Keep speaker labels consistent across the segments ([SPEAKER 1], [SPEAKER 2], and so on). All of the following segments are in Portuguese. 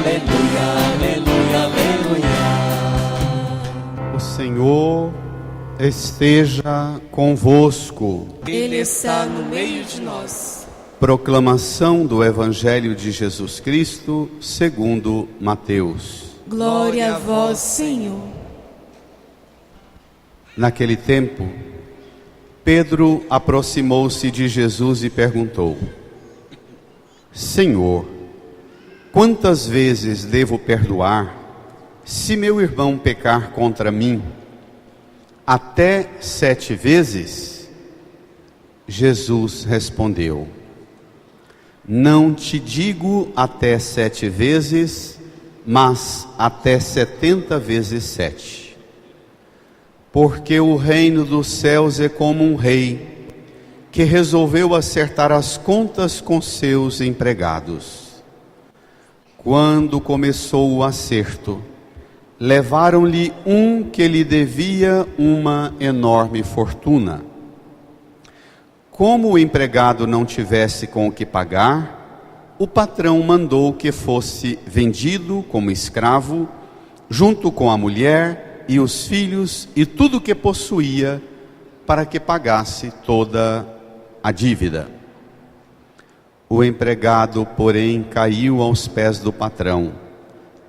[SPEAKER 1] aleluia, aleluia, aleluia.
[SPEAKER 2] O Senhor esteja convosco.
[SPEAKER 1] Ele está no meio de nós.
[SPEAKER 2] Proclamação do Evangelho de Jesus Cristo segundo Mateus.
[SPEAKER 1] Glória a vós, Senhor.
[SPEAKER 2] Naquele tempo, Pedro aproximou-se de Jesus e perguntou: Senhor, quantas vezes devo perdoar, se meu irmão pecar contra mim? Até 7 vezes? Jesus respondeu: Não te digo até 7 vezes, mas até 70 vezes 7. Porque o reino dos céus é como um rei que resolveu acertar as contas com seus empregados. Quando começou o acerto, levaram-lhe um que lhe devia uma enorme fortuna. Como o empregado não tivesse com o que pagar, o patrão mandou que fosse vendido como escravo, junto com a mulher e os filhos e tudo o que possuía, para que pagasse toda a dívida. O empregado, porém, caiu aos pés do patrão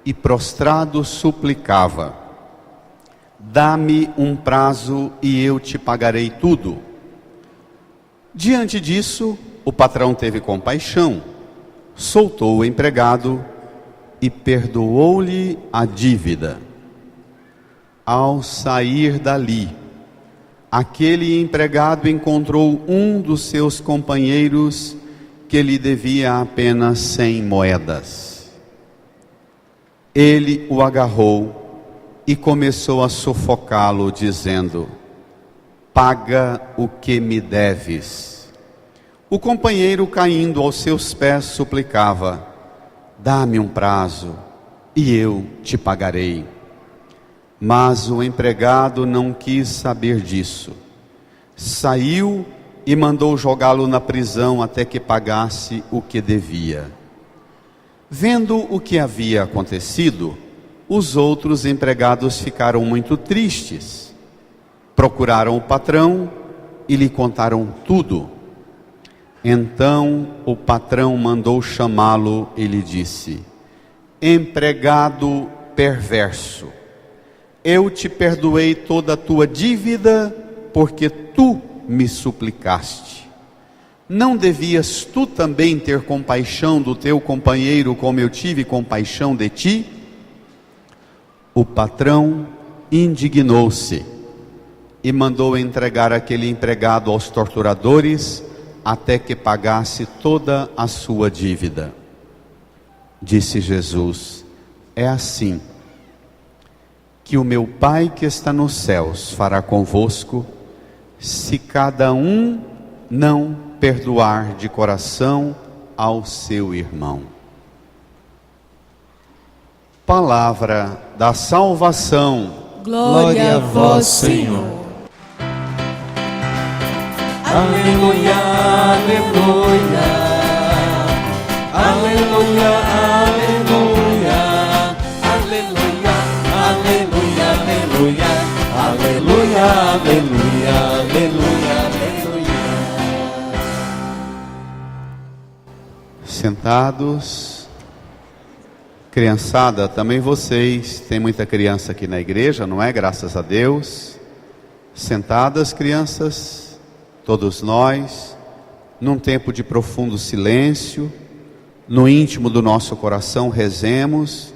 [SPEAKER 2] e, prostrado, suplicava: Dá-me um prazo e eu te pagarei tudo. Diante disso, o patrão teve compaixão, soltou o empregado e perdoou-lhe a dívida. Ao sair dali, aquele empregado encontrou um dos seus companheiros que lhe devia apenas 100 moedas. Ele o agarrou e começou a sufocá-lo, dizendo: Paga o que me deves. O companheiro, caindo aos seus pés, suplicava: Dá-me um prazo e eu te pagarei. Mas o empregado não quis saber disso. Saiu e mandou jogá-lo na prisão até que pagasse o que devia. Vendo o que havia acontecido, os outros empregados ficaram muito tristes. Procuraram o patrão e lhe contaram tudo. Então o patrão mandou chamá-lo e lhe disse: Empregado perverso, eu te perdoei toda a tua dívida, porque tu me suplicaste. Não devias tu também ter compaixão do teu companheiro, como eu tive compaixão de ti? O patrão indignou-se e mandou entregar aquele empregado aos torturadores, até que pagasse toda a sua dívida. Disse Jesus: É assim que o meu Pai que está nos céus fará convosco, se cada um não perdoar de coração ao seu irmão. Palavra da salvação.
[SPEAKER 1] Glória a vós, Senhor. Aleluia, aleluia, aleluia, aleluia, aleluia, aleluia, aleluia, aleluia, aleluia, aleluia.
[SPEAKER 2] Sentados. Criançada, também vocês, tem muita criança aqui na igreja, não é? Graças a Deus. Sentadas, crianças, todos nós, num tempo de profundo silêncio, no íntimo do nosso coração, rezemos,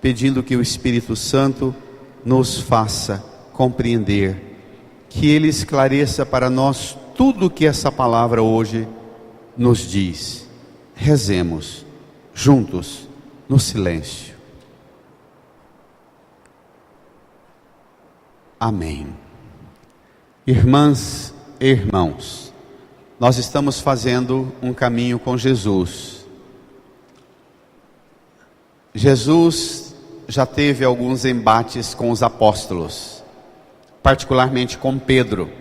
[SPEAKER 2] pedindo que o Espírito Santo nos faça compreender, que Ele esclareça para nós tudo o que essa palavra hoje nos diz. Rezemos juntos, no silêncio. Amém. Irmãs e irmãos, nós estamos fazendo um caminho com Jesus. Jesus já teve alguns embates com os apóstolos, particularmente com Pedro.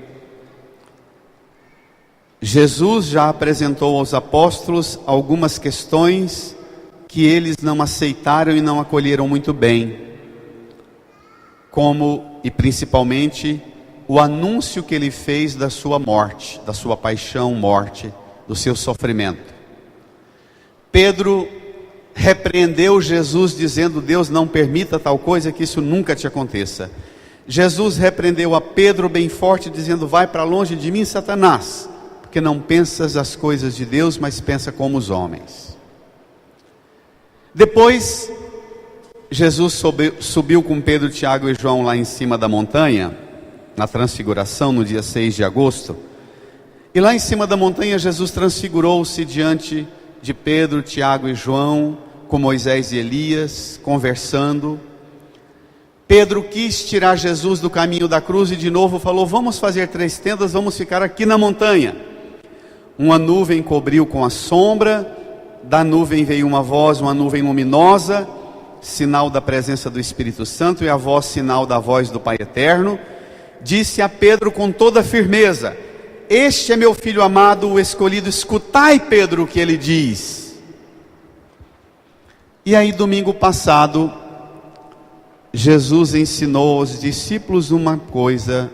[SPEAKER 2] Jesus já apresentou aos apóstolos algumas questões que eles não aceitaram e não acolheram muito bem, como e principalmente o anúncio que ele fez da sua morte, da sua paixão, morte, do seu sofrimento. Pedro repreendeu Jesus dizendo: Deus não permita tal coisa, que isso nunca te aconteça. Jesus repreendeu a Pedro bem forte dizendo: vai para longe de mim, Satanás, porque não pensas as coisas de Deus, mas pensa como os homens. Depois Jesus subiu com Pedro, Tiago e João lá em cima da montanha, na transfiguração, no dia 6 de agosto. E lá em cima da montanha Jesus transfigurou-se diante de Pedro, Tiago e João, com Moisés e Elias, conversando. Pedro quis tirar Jesus do caminho da cruz e de novo falou: vamos fazer 3 tendas, vamos ficar aqui na montanha. Uma nuvem cobriu com a sombra, da nuvem veio uma voz, uma nuvem luminosa, sinal da presença do Espírito Santo, e a voz, sinal da voz do Pai Eterno. Disse a Pedro com toda firmeza: este é meu filho amado, o escolhido, escutai, Pedro, o que ele diz. E aí, domingo passado, Jesus ensinou aos discípulos uma coisa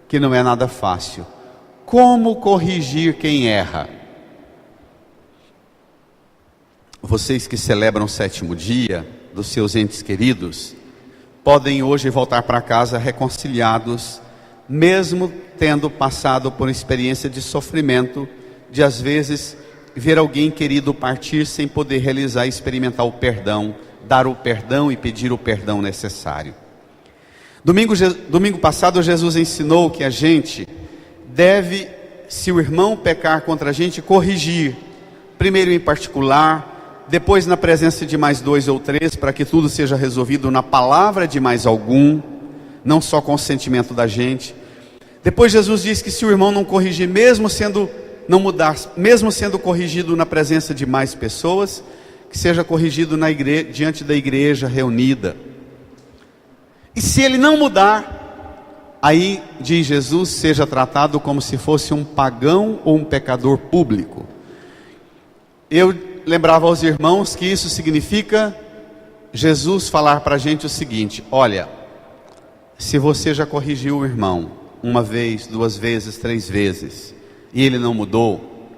[SPEAKER 2] que não é nada fácil: como corrigir quem erra. Vocês que celebram o 7º dia dos seus entes queridos, podem hoje voltar para casa reconciliados, mesmo tendo passado por uma experiência de sofrimento, de às vezes ver alguém querido partir sem poder realizar e experimentar o perdão, dar o perdão e pedir o perdão necessário. Domingo passado Jesus ensinou que a gente deve, se o irmão pecar contra a gente, corrigir, primeiro em particular, depois na presença de mais 2 ou 3, para que tudo seja resolvido na palavra de mais algum, não só com o sentimento da gente. Depois Jesus diz que se o irmão não corrigir, mesmo sendo corrigido na presença de mais pessoas, que seja corrigido diante da igreja reunida. E se ele não mudar, aí, diz Jesus, seja tratado como se fosse um pagão ou um pecador público. Eu lembrava aos irmãos que isso significa Jesus falar para a gente o seguinte: olha, se você já corrigiu o irmão 1 vez, 2 vezes, 3 vezes, e ele não mudou,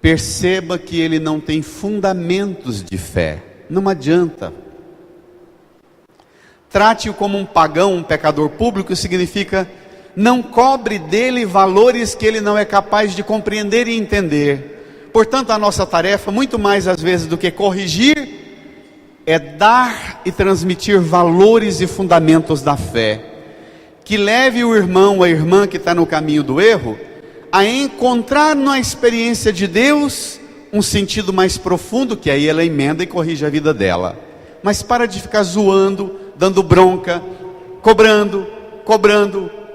[SPEAKER 2] perceba que ele não tem fundamentos de fé, não adianta. Trate-o como um pagão, um pecador público, significa não cobre dele valores que ele não é capaz de compreender e entender. Portanto, a nossa tarefa, muito mais às vezes do que corrigir, é dar e transmitir valores e fundamentos da fé, que leve o irmão, a irmã que está no caminho do erro, a encontrar na experiência de Deus um sentido mais profundo, que aí ela emenda e corrige a vida dela. Mas para de ficar zoando, dando bronca, cobrando,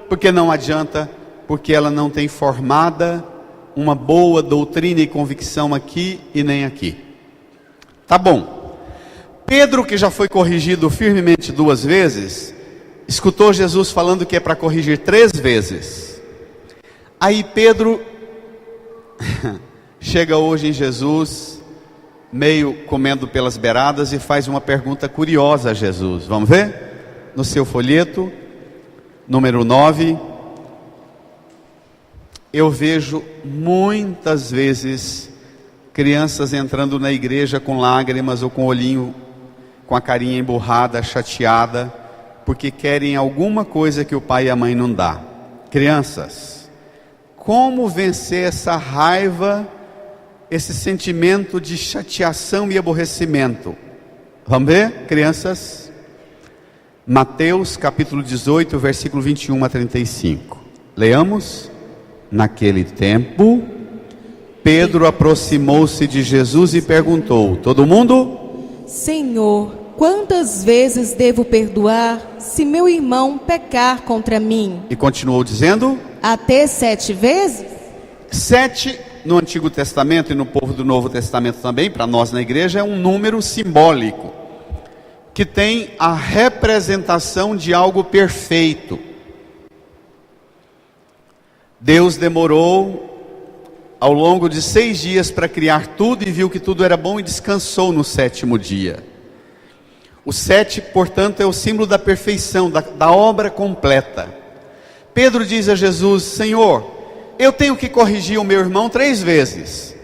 [SPEAKER 2] porque não adianta, porque ela não tem formada uma boa doutrina e convicção aqui e nem aqui. Tá bom. Pedro, que já foi corrigido firmemente 2 vezes, escutou Jesus falando que é para corrigir 3 vezes. Aí Pedro chega hoje em Jesus, meio comendo pelas beiradas, e faz uma pergunta curiosa a Jesus. Vamos ver? No seu folheto, número 9, eu vejo muitas vezes crianças entrando na igreja com lágrimas ou com o olhinho, com a carinha emburrada, chateada, porque querem alguma coisa que o pai e a mãe não dá. Crianças, como vencer essa raiva, esse sentimento de chateação e aborrecimento? Vamos ver, crianças? Mateus capítulo 18, versículo 21 a 35. Leamos. Naquele tempo, Pedro aproximou-se de Jesus e perguntou: todo mundo?
[SPEAKER 3] Senhor, quantas vezes devo perdoar se meu irmão pecar contra mim?
[SPEAKER 2] E continuou dizendo:
[SPEAKER 3] até 7 vezes?
[SPEAKER 2] 7 no Antigo Testamento e no povo do Novo Testamento também, para nós na igreja, é um número simbólico, que tem a representação de algo perfeito. Deus demorou ao longo de 6 dias para criar tudo e viu que tudo era bom e descansou no 7º dia. O 7, portanto, é o símbolo da perfeição, da obra completa. Pedro diz a Jesus: Senhor, eu tenho que corrigir o meu irmão 3 vezes.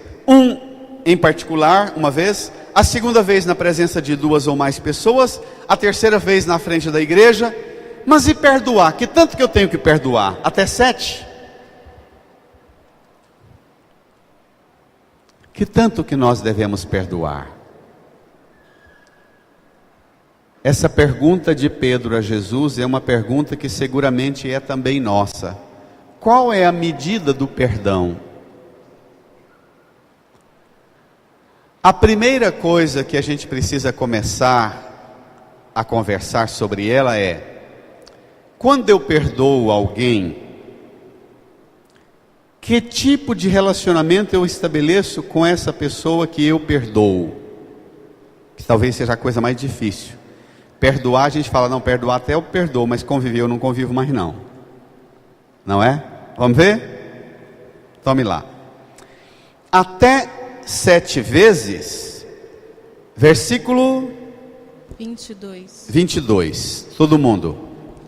[SPEAKER 2] Em particular, uma vez, a 2ª vez na presença de 2 ou mais pessoas, a 3ª vez na frente da igreja. Mas e perdoar? Que tanto que eu tenho que perdoar? Até 7? Que tanto que nós devemos perdoar? Essa pergunta de Pedro a Jesus é uma pergunta que seguramente é também nossa. Qual é a medida do perdão? A primeira coisa que a gente precisa começar a conversar sobre ela é: quando eu perdoo alguém, que tipo de relacionamento eu estabeleço com essa pessoa que eu perdoo? Que talvez seja a coisa mais difícil. Perdoar, a gente fala, não, perdoar até eu perdoo, mas conviver eu não convivo mais não. Não é? Vamos ver? Tome lá. Até 7 vezes, versículo 22. Todo mundo.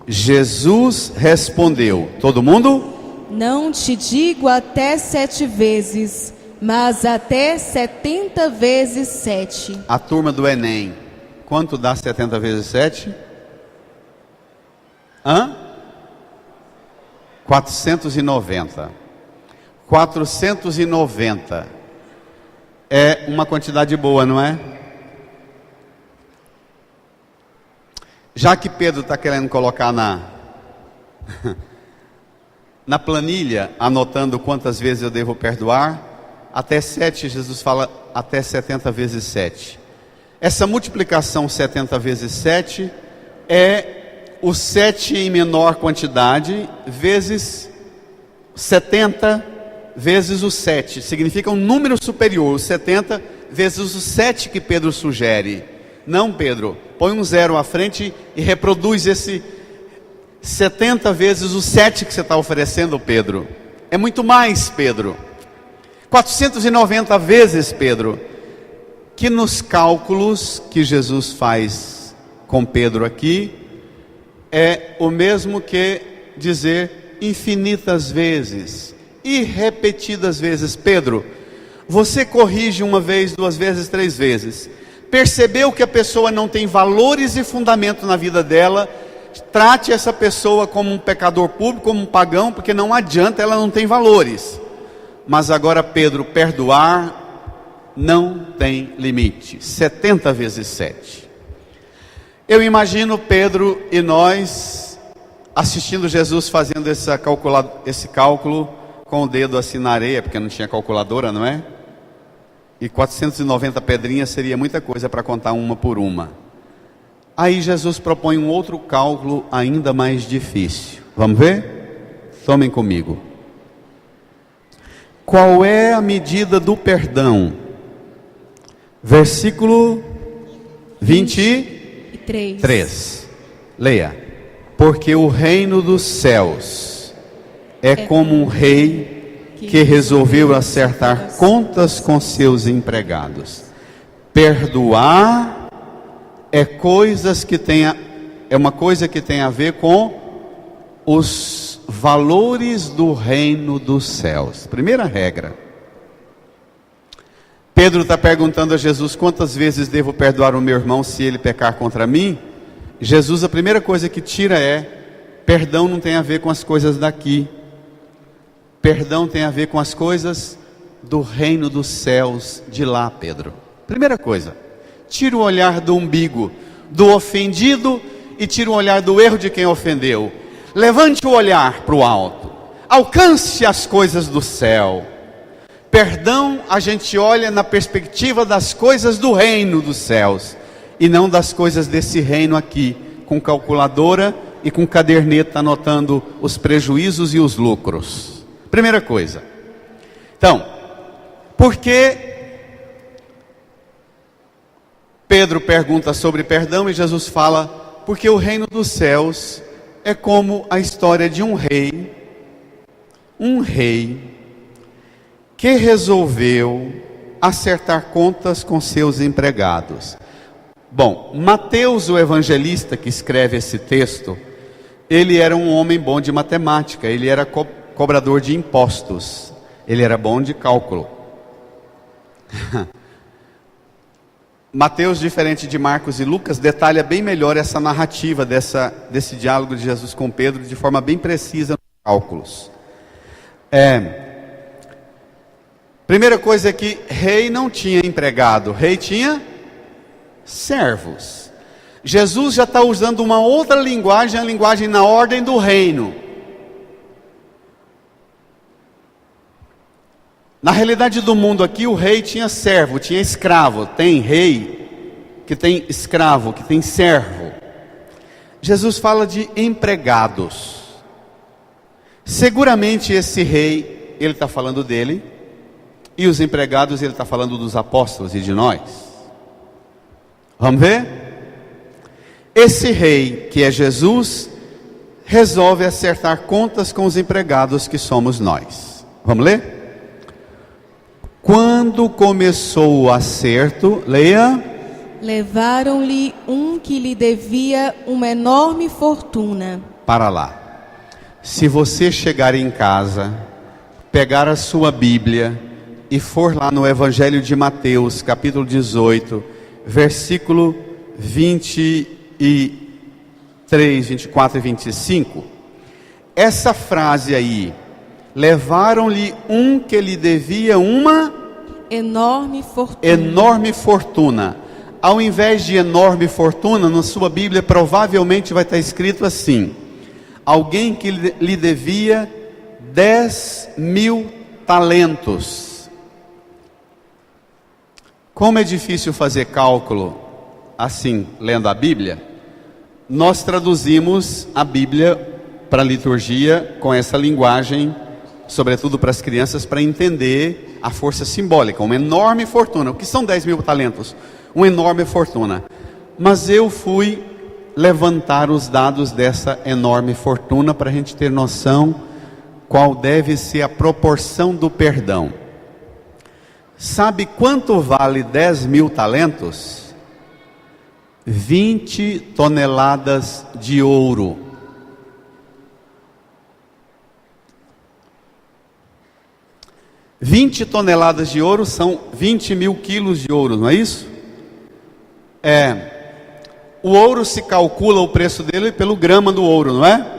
[SPEAKER 2] Jesus respondeu. Todo mundo?
[SPEAKER 3] Não te digo até 7 vezes, mas até 70 vezes 7.
[SPEAKER 2] A turma do Enem, quanto dá 70 vezes 7? 490. 490 é uma quantidade boa, não é? Já que Pedro está querendo colocar na planilha, anotando quantas vezes eu devo perdoar, até 7, Jesus fala até 70 vezes 7. Essa multiplicação 70 vezes 7 é o 7 em menor quantidade, vezes 70 vezes o 7. Significa um número superior, o 70 vezes o 7 que Pedro sugere. Não, Pedro, põe um 0 à frente e reproduz esse 70 vezes o 7 que você está oferecendo, Pedro. É muito mais, Pedro. 490 vezes, Pedro. Que nos cálculos que Jesus faz com Pedro aqui, é o mesmo que dizer infinitas vezes e repetidas vezes. Pedro, você corrige 1 vez, 2 vezes, 3 vezes. Percebeu que a pessoa não tem valores e fundamento na vida dela? Trate essa pessoa como um pecador público, como um pagão, porque não adianta, ela não tem valores. Mas agora, Pedro, perdoar não tem limite. 70 vezes 7. Eu imagino Pedro e nós assistindo Jesus fazendo esse cálculo com o dedo assim na areia, porque não tinha calculadora, não é? E 490 pedrinhas seria muita coisa para contar uma por uma. Aí Jesus propõe um outro cálculo ainda mais difícil. Vamos ver? Tomem comigo. Qual é a medida do perdão? Versículo 23. Leia. Porque o reino dos céus é como um rei que resolveu acertar contas com seus empregados. Perdoar é uma coisa que tem a ver com os valores do reino dos céus. Primeira regra. Pedro está perguntando a Jesus: quantas vezes devo perdoar o meu irmão se ele pecar contra mim? Jesus, a primeira coisa que tira é: perdão não tem a ver com as coisas daqui. Perdão tem a ver com as coisas do reino dos céus de lá, Pedro. Primeira coisa, tira o olhar do umbigo, do ofendido, e tira o olhar do erro de quem ofendeu. Levante o olhar para o alto, alcance as coisas do céu. Perdão, a gente olha na perspectiva das coisas do reino dos céus, e não das coisas desse reino aqui, com calculadora e com caderneta anotando os prejuízos e os lucros. Primeira coisa. Então, por que Pedro pergunta sobre perdão e Jesus fala: porque o reino dos céus é como a história de um rei que resolveu acertar contas com seus empregados. Bom, Mateus, o evangelista que escreve esse texto, ele era um homem bom de matemática, ele era cobrador de impostos, ele era bom de cálculo. Mateus, diferente de Marcos e Lucas, detalha bem melhor essa narrativa desse diálogo de Jesus com Pedro de forma bem precisa nos cálculos. Primeira coisa é que rei não tinha empregado, rei tinha servos. Jesus já está usando uma outra linguagem, a linguagem na ordem do reino. Na realidade do mundo aqui, o rei tinha servo, tinha escravo. Tem rei que tem escravo, que tem servo. Jesus fala de empregados. Seguramente esse rei, ele está falando dele, e os empregados, ele está falando dos apóstolos e de nós. Vamos ver? Esse rei, que é Jesus, resolve acertar contas com os empregados que somos nós. Vamos ler? Quando começou o acerto, leia.
[SPEAKER 3] Levaram-lhe um que lhe devia uma enorme fortuna.
[SPEAKER 2] Para lá. Se você chegar em casa, pegar a sua Bíblia e for lá no Evangelho de Mateus, capítulo 18, versículo 23, 24 e 25, essa frase aí, levaram-lhe um que lhe devia uma
[SPEAKER 3] enorme fortuna.
[SPEAKER 2] Enorme fortuna. Ao invés de enorme fortuna, na sua Bíblia provavelmente vai estar escrito assim: alguém que lhe devia 10.000 talentos. Como é difícil fazer cálculo assim, lendo a Bíblia, nós traduzimos a Bíblia para a liturgia com essa linguagem, sobretudo para as crianças, para entender a força simbólica, uma enorme fortuna. O que são 10.000 talentos? Uma enorme fortuna. Mas eu fui levantar os dados dessa enorme fortuna para a gente ter noção qual deve ser a proporção do perdão. Sabe quanto vale 10.000 talentos? 20 toneladas de ouro. $20 toneladas de ouro são 20.000 quilos de ouro, não é isso? O ouro se calcula o preço dele pelo grama do ouro, não é?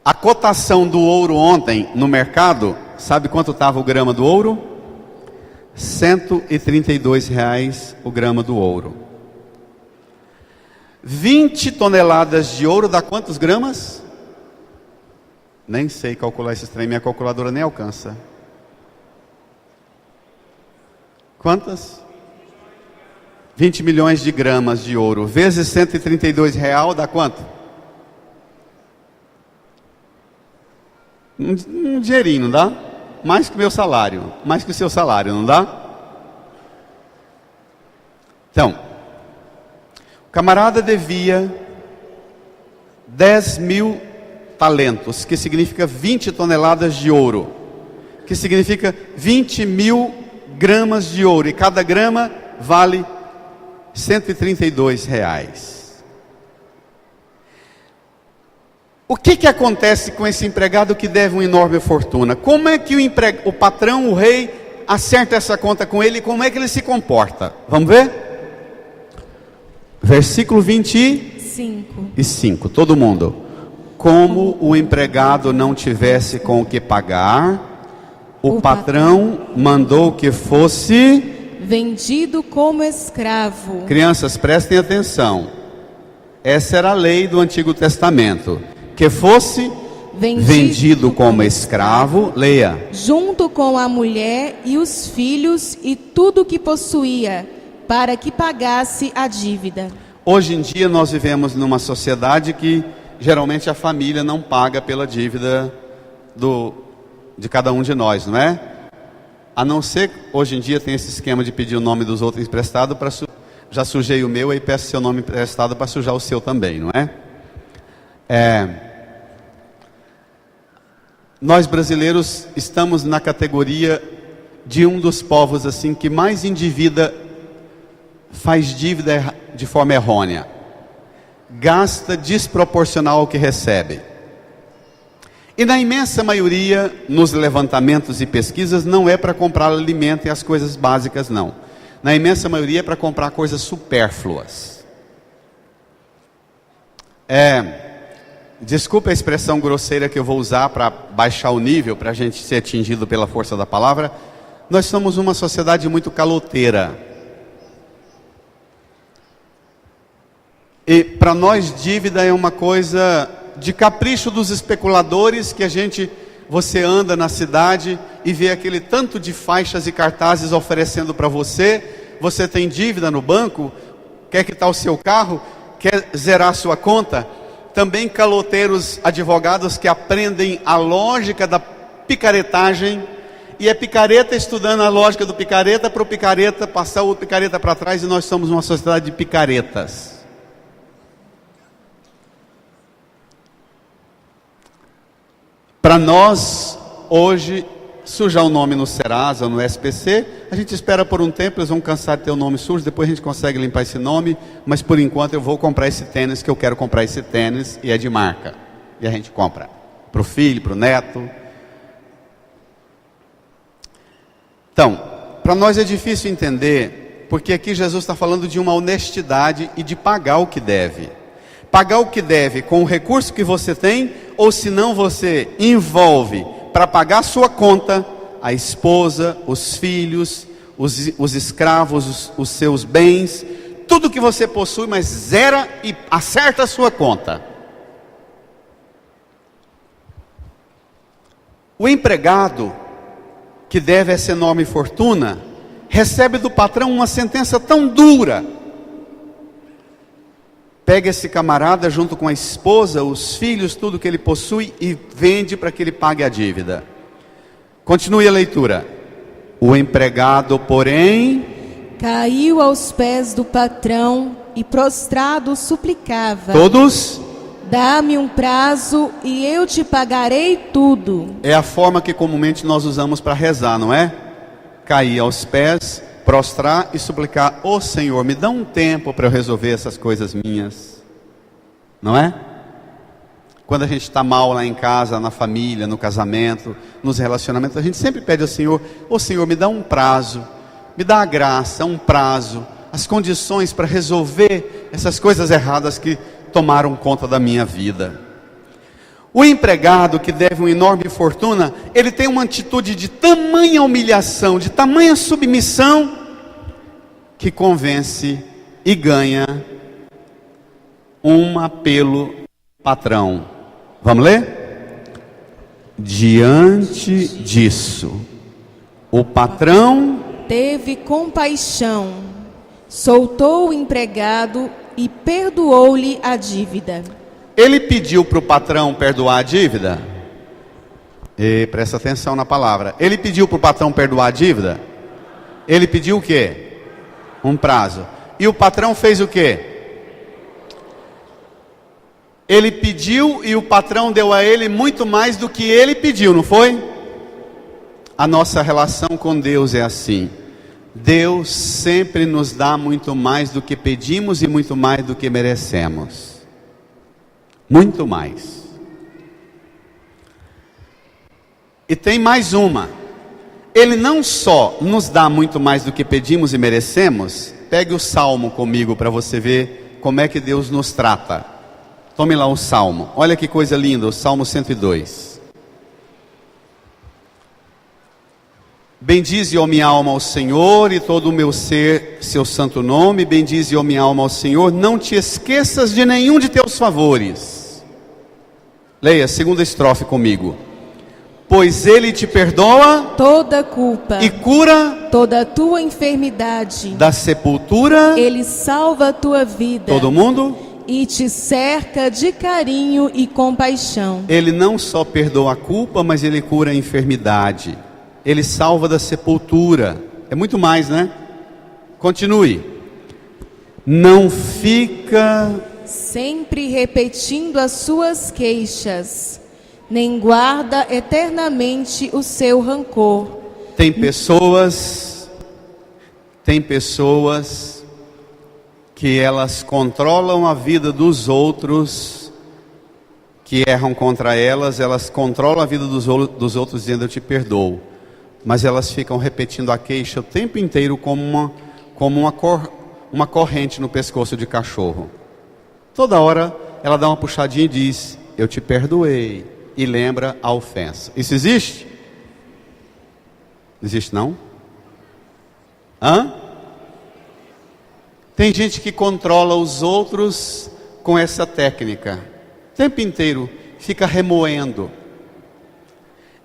[SPEAKER 2] A cotação do ouro ontem no mercado, sabe quanto estava o grama do ouro? R$132 o grama do ouro. 20 toneladas de ouro dá quantos gramas? Nem sei calcular esse trem, minha calculadora nem alcança. Quantas? 20 milhões de gramas de ouro, vezes R$132 dá quanto? Um dinheirinho, não dá? Mais que o meu salário, mais que o seu salário, não dá? Então, o camarada devia 10.000 talentos, que significa 20 toneladas de ouro, que significa 20.000 gramas de ouro, e cada grama vale R$132. O que acontece com esse empregado que deve uma enorme fortuna? Como é que o patrão, o rei, acerta essa conta com ele? Como é que ele se comporta? Vamos ver? Versículo 25, todo mundo. Como o empregado não tivesse com o que pagar, o patrão mandou que fosse
[SPEAKER 3] vendido como escravo.
[SPEAKER 2] Crianças, prestem atenção. Essa era a lei do Antigo Testamento. Que fosse vendido como escravo, leia.
[SPEAKER 3] Junto com a mulher e os filhos e tudo que possuía, para que pagasse a dívida.
[SPEAKER 2] Hoje em dia nós vivemos numa sociedade que geralmente a família não paga pela dívida de cada um de nós, não é? A não ser, hoje em dia tem esse esquema de pedir o nome dos outros emprestado, já sujei o meu, aí peço seu nome emprestado para sujar o seu também, não é? Nós brasileiros estamos na categoria de um dos povos assim que mais endivida, faz dívida de forma errônea, gasta desproporcional ao que recebe. E na imensa maioria, nos levantamentos e pesquisas, não é para comprar alimento e as coisas básicas, não. Na imensa maioria é para comprar coisas supérfluas. Desculpa a expressão grosseira que eu vou usar para baixar o nível, para a gente ser atingido pela força da palavra. Nós somos uma sociedade muito caloteira. E para nós dívida é uma coisa de capricho dos especuladores, que você anda na cidade e vê aquele tanto de faixas e cartazes oferecendo para você. Você tem dívida no banco, quer quitar o seu carro, quer zerar a sua conta. Também caloteiros advogados que aprendem a lógica da picaretagem, e é picareta estudando a lógica do picareta para o picareta passar o picareta para trás, e nós somos uma sociedade de picaretas. Para nós, hoje, sujar o nome no Serasa, no SPC, a gente espera por um tempo, eles vão cansar de ter o nome sujo, depois a gente consegue limpar esse nome, mas por enquanto eu vou comprar esse tênis, que eu quero comprar esse tênis, e é de marca. E a gente compra, para o filho, para o neto. Então, para nós é difícil entender, porque aqui Jesus está falando de uma honestidade e de pagar o que deve. Pagar o que deve com o recurso que você tem, ou se não você envolve para pagar a sua conta, a esposa, os filhos, os escravos, os seus bens, tudo que você possui, mas zera e acerta a sua conta. O empregado que deve essa enorme fortuna, recebe do patrão uma sentença tão dura. Pega esse camarada junto com a esposa, os filhos, tudo que ele possui e vende para que ele pague a dívida. Continue a leitura. O empregado, porém,
[SPEAKER 3] caiu aos pés do patrão e prostrado suplicava:
[SPEAKER 2] todos,
[SPEAKER 3] dá-me um prazo e eu te pagarei tudo.
[SPEAKER 2] É a forma que comumente nós usamos para rezar, não é? Cair aos pés, prostrar e suplicar: ô Senhor, me dá um tempo para eu resolver essas coisas minhas. Não é? Quando a gente está mal lá em casa, na família, no casamento, nos relacionamentos, a gente sempre pede ao Senhor: ô Senhor, me dá um prazo, me dá a graça, um prazo, as condições para resolver essas coisas erradas que tomaram conta da minha vida. O empregado que deve uma enorme fortuna, ele tem uma atitude de tamanha humilhação, de tamanha submissão, que convence e ganha um apelo patrão. Vamos ler? Diante disso, o patrão
[SPEAKER 3] teve compaixão, soltou o empregado e perdoou-lhe a dívida.
[SPEAKER 2] Ele pediu para o patrão perdoar a dívida? E presta atenção na palavra. Ele pediu para o patrão perdoar a dívida? Ele pediu o quê? Um prazo. E o patrão fez o quê? Ele pediu e o patrão deu a ele muito mais do que ele pediu, não foi? A nossa relação com Deus é assim. Deus sempre nos dá muito mais do que pedimos e muito mais do que merecemos. Muito mais. E tem mais uma. Ele não só nos dá muito mais do que pedimos e merecemos. Pegue o Salmo comigo para você ver como é que Deus nos trata. Tome lá o Salmo. Olha que coisa linda, o Salmo 102. Bendize, ó minha alma, ao Senhor, e todo o meu ser, seu santo nome. Bendize, ó minha alma, ao Senhor. Não te esqueças de nenhum de teus favores. Leia a segunda estrofe comigo. Pois ele te perdoa
[SPEAKER 3] toda culpa
[SPEAKER 2] e cura
[SPEAKER 3] toda a tua enfermidade.
[SPEAKER 2] Da sepultura
[SPEAKER 3] ele salva a tua vida.
[SPEAKER 2] Todo mundo?
[SPEAKER 3] E te cerca de carinho e compaixão.
[SPEAKER 2] Ele não só perdoa a culpa, mas ele cura a enfermidade. Ele salva da sepultura. É muito mais, né? Continue. Não fica
[SPEAKER 3] sempre repetindo as suas queixas, nem guarda eternamente o seu rancor.
[SPEAKER 2] Tem pessoas que elas controlam a vida dos outros, que erram contra elas controlam a vida dos outros dizendo eu te perdoo, mas elas ficam repetindo a queixa o tempo inteiro como uma corrente no pescoço de cachorro. Toda hora ela dá uma puxadinha e diz eu te perdoei, e lembra a ofensa. Isso existe? Existe não? Tem gente que controla os outros com essa técnica. O tempo inteiro fica remoendo.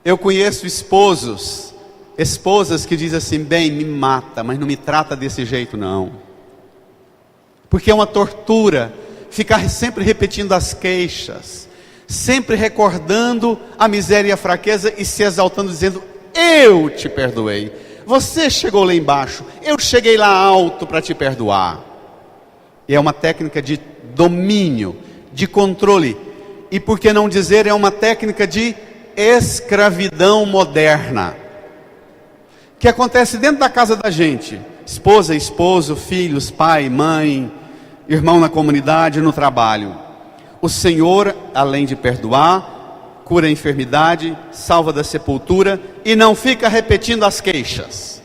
[SPEAKER 2] Eu conheço esposas que dizem assim, bem, me mata, mas não me trata desse jeito não. Porque é uma tortura ficar sempre repetindo as queixas, sempre recordando a miséria e a fraqueza e se exaltando dizendo, eu te perdoei. Você chegou lá embaixo, eu cheguei lá alto para te perdoar. E é uma técnica de domínio, de controle. E por que não dizer, é uma técnica de escravidão moderna. Que acontece dentro da casa da gente. Esposa, esposo, filhos, pai, mãe, irmão na comunidade, no trabalho. O Senhor, além de perdoar, cura a enfermidade, salva da sepultura e não fica repetindo as queixas.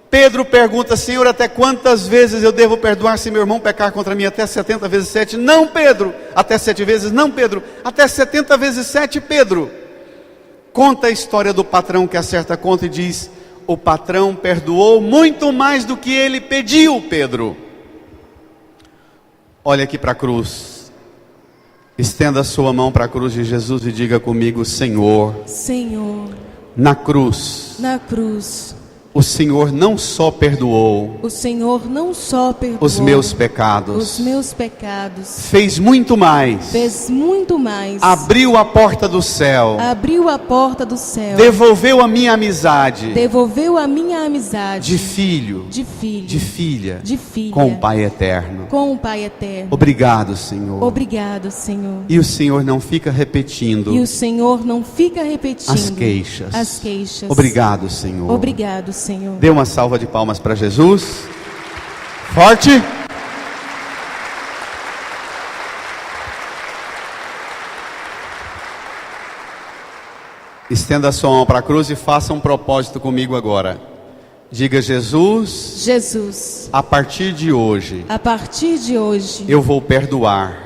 [SPEAKER 2] Pedro pergunta, Senhor, até quantas vezes eu devo perdoar se meu irmão pecar contra mim? Até 70 vezes 7? Não, Pedro. Até 7 vezes? Não, Pedro. Até 70 vezes 7, Pedro. Conta a história do patrão que acerta a conta e diz, o patrão perdoou muito mais do que ele pediu, Pedro. Olha aqui para a cruz. Estenda a sua mão para a cruz de Jesus e diga comigo, Senhor, na cruz, o Senhor não só perdoou, os meus pecados, fez muito mais, abriu a porta do céu, devolveu a minha amizade, de filho, de filha, com o Pai eterno. Obrigado, Senhor. E o Senhor não fica repetindo, as queixas. Obrigado, Senhor. Dê uma salva de palmas para Jesus. Forte. Estenda a sua mão para a cruz e faça um propósito comigo agora. Diga, Jesus, a partir de hoje, eu vou perdoar.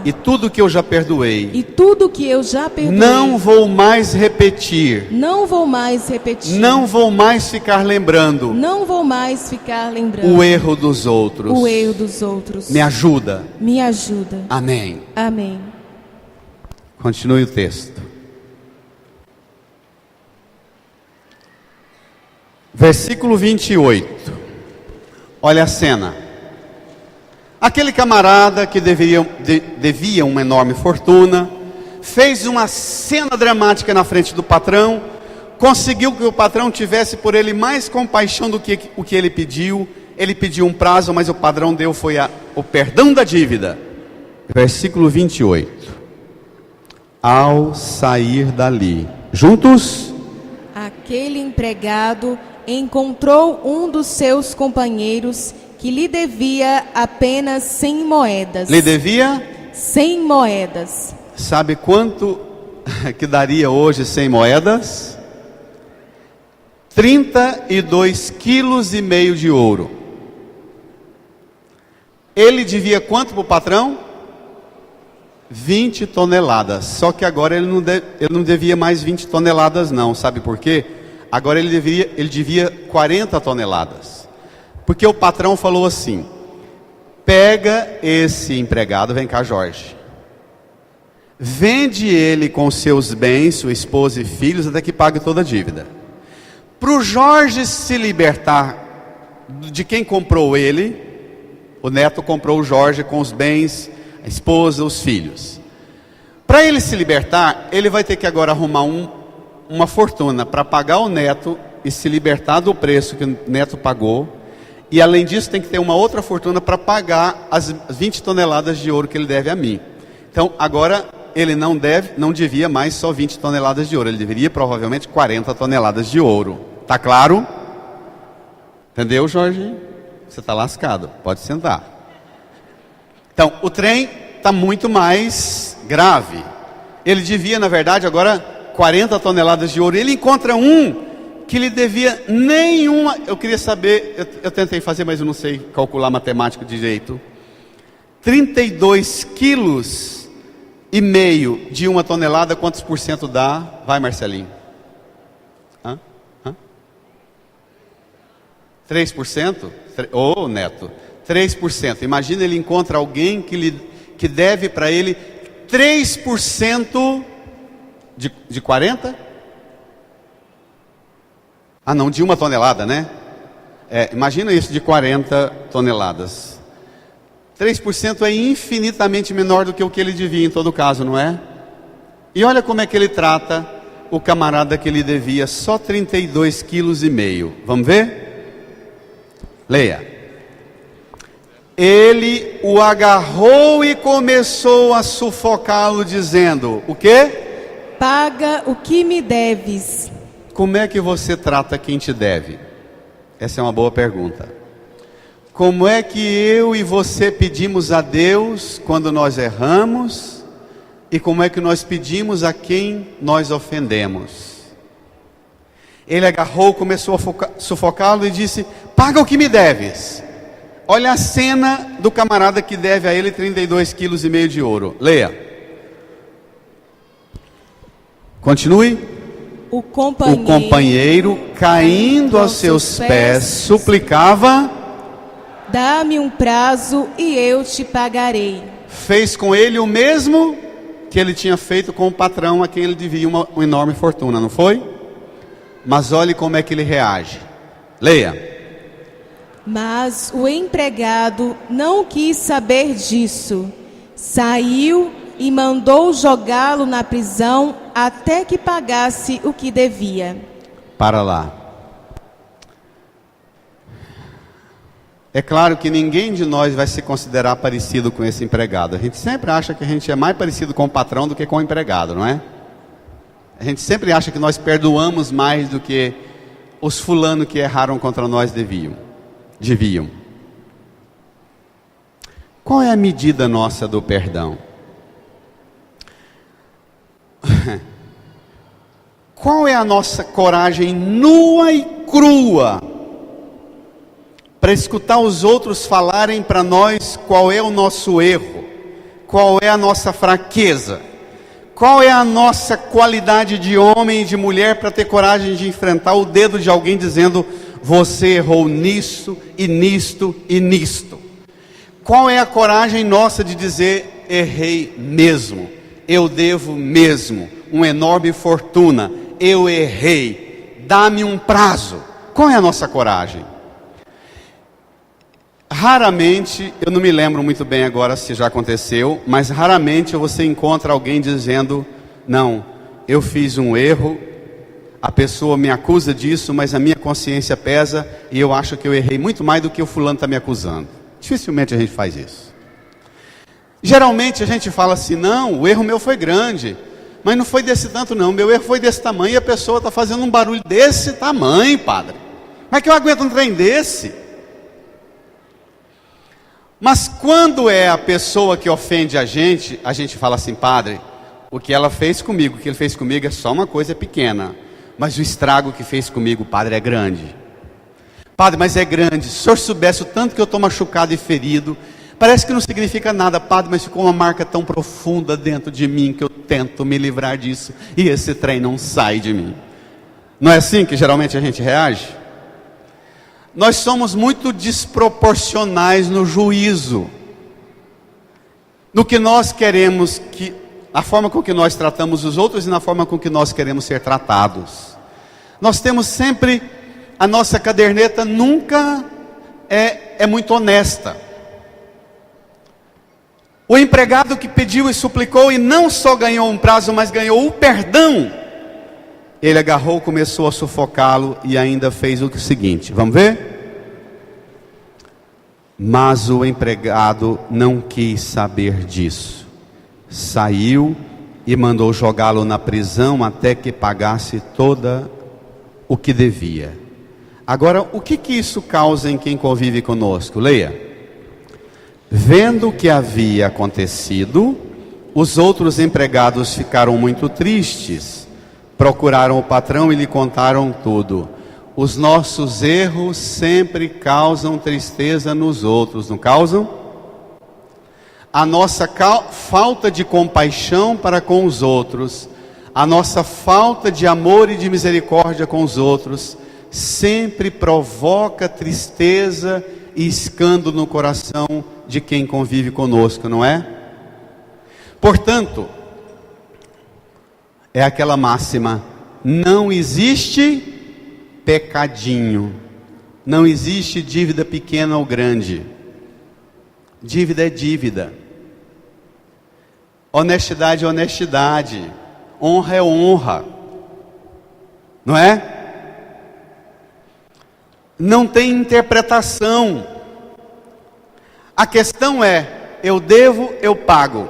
[SPEAKER 2] E tudo que eu já perdoei, não vou mais repetir. Não vou mais ficar lembrando. O erro dos outros. Me ajuda. Amém. Continue o texto. Versículo 28, olha a cena. Aquele camarada que devia uma enorme fortuna, fez uma cena dramática na frente do patrão, conseguiu que o patrão tivesse por ele mais compaixão do que o que ele pediu. Ele pediu um prazo, mas o patrão deu foi o perdão da dívida. Versículo 28, ao sair dali, juntos,
[SPEAKER 3] aquele empregado encontrou um dos seus companheiros que lhe devia apenas 100 moedas.
[SPEAKER 2] Lhe devia?
[SPEAKER 3] 100 moedas.
[SPEAKER 2] Sabe quanto que daria hoje 100 moedas? 32,5 quilos de ouro. Ele devia quanto para o patrão? 20 toneladas. Só que agora ele não devia mais 20 toneladas não. Sabe por quê? Agora ele devia 40 toneladas. Porque o patrão falou assim, pega esse empregado, vem cá Jorge, vende ele com seus bens, sua esposa e filhos, até que pague toda a dívida. Para o Jorge se libertar de quem comprou ele, o neto comprou o Jorge com os bens, a esposa, os filhos. Para ele se libertar, ele vai ter que agora arrumar uma fortuna para pagar o neto e se libertar do preço que o neto pagou. E além disso tem que ter uma outra fortuna para pagar as 20 toneladas de ouro que ele deve a mim. Então agora ele não devia mais só 20 toneladas de ouro, ele deveria provavelmente 40 toneladas de ouro. Tá claro? Entendeu, Jorge? Você está lascado, pode sentar. Então, o trem está muito mais grave. Ele devia, na verdade, agora 40 toneladas de ouro. Ele encontra um que lhe devia nenhuma. Eu queria saber, eu tentei fazer, mas eu não sei calcular matemática de jeito. 32 quilos e meio de uma tonelada, quantos por cento dá? Vai, Marcelinho. 3%? Ô, Neto, 3%. Imagina, ele encontra alguém que deve para ele 3% de 40? Ah, não, de uma tonelada, né? Imagina isso, de 40 toneladas. 3% é infinitamente menor do que o que ele devia em todo caso, não é? E olha como é que ele trata o camarada que lhe devia só 32 quilos e meio. Vamos ver? Leia. Ele o agarrou e começou a sufocá-lo, dizendo: o quê?
[SPEAKER 3] Paga o que me deves.
[SPEAKER 2] Como é que você trata quem te deve? Essa é uma boa pergunta. Como é que eu e você pedimos a Deus quando nós erramos? E como é que nós pedimos a quem nós ofendemos? Ele agarrou, começou a sufocá-lo e disse: paga o que me deves. Olha a cena do camarada que deve a ele 32 quilos e meio de ouro. Leia. Continue.
[SPEAKER 3] O companheiro
[SPEAKER 2] caindo aos seus pés, suplicava:
[SPEAKER 3] dá-me um prazo e eu te pagarei.
[SPEAKER 2] Fez com ele o mesmo que ele tinha feito com o patrão a quem ele devia uma enorme fortuna, não foi? Mas olhe como é que ele reage. Leia.
[SPEAKER 3] Mas o empregado não quis saber disso. Saiu e mandou jogá-lo na prisão até que pagasse o que devia.
[SPEAKER 2] Para lá. É claro que ninguém de nós vai se considerar parecido com esse empregado. A gente sempre acha que a gente é mais parecido com o patrão do que com o empregado, não é? A gente sempre acha que nós perdoamos mais do que os fulanos que erraram contra nós deviam. Qual é a medida nossa do perdão? Qual é a nossa coragem nua e crua para escutar os outros falarem para nós qual é o nosso erro, qual é a nossa fraqueza? Qual é a nossa qualidade de homem e de mulher para ter coragem de enfrentar o dedo de alguém dizendo: você errou nisso e nisto e nisto? Qual é a coragem nossa de dizer: errei mesmo, eu devo mesmo uma enorme fortuna, eu errei, dá-me um prazo? Qual é a nossa coragem? Raramente, eu não me lembro muito bem agora se já aconteceu, mas raramente você encontra alguém dizendo: não, eu fiz um erro, a pessoa me acusa disso, mas a minha consciência pesa e eu acho que eu errei muito mais do que o fulano está me acusando. Dificilmente a gente faz isso. Geralmente a gente fala assim: não, o erro meu foi grande, mas não foi desse tanto não, meu erro foi desse tamanho e a pessoa está fazendo um barulho desse tamanho, padre. Como é que eu aguento um trem desse? Mas quando é a pessoa que ofende a gente fala assim: padre, o que ela fez comigo, o que ele fez comigo é só uma coisa pequena, mas o estrago que fez comigo, padre, é grande. Padre, mas é grande, se o senhor soubesse o tanto que eu estou machucado e ferido, parece que não significa nada, padre, mas ficou uma marca tão profunda dentro de mim que eu tento me livrar disso e esse trem não sai de mim. Não é assim que geralmente a gente reage? Nós somos muito desproporcionais no juízo, no que nós queremos, a forma com que nós tratamos os outros e na forma com que nós queremos ser tratados. Nós temos sempre, a nossa caderneta nunca é muito honesta. O empregado que pediu e suplicou e não só ganhou um prazo, mas ganhou o perdão, ele agarrou, começou a sufocá-lo e ainda fez o seguinte, vamos ver? Mas o empregado não quis saber disso. Saiu e mandou jogá-lo na prisão até que pagasse toda o que devia. Agora, o que isso causa em quem convive conosco? Leia. Vendo o que havia acontecido, os outros empregados ficaram muito tristes, procuraram o patrão e lhe contaram tudo. Os nossos erros sempre causam tristeza nos outros, não causam? A nossa falta de compaixão para com os outros, a nossa falta de amor e de misericórdia com os outros, sempre provoca tristeza e escândalo no coração de quem convive conosco, não é? Portanto, é aquela máxima: não existe pecadinho, não existe dívida pequena ou grande. Dívida é dívida, honestidade é honestidade, honra é honra, não é? Não tem interpretação. A questão é: eu devo, eu pago.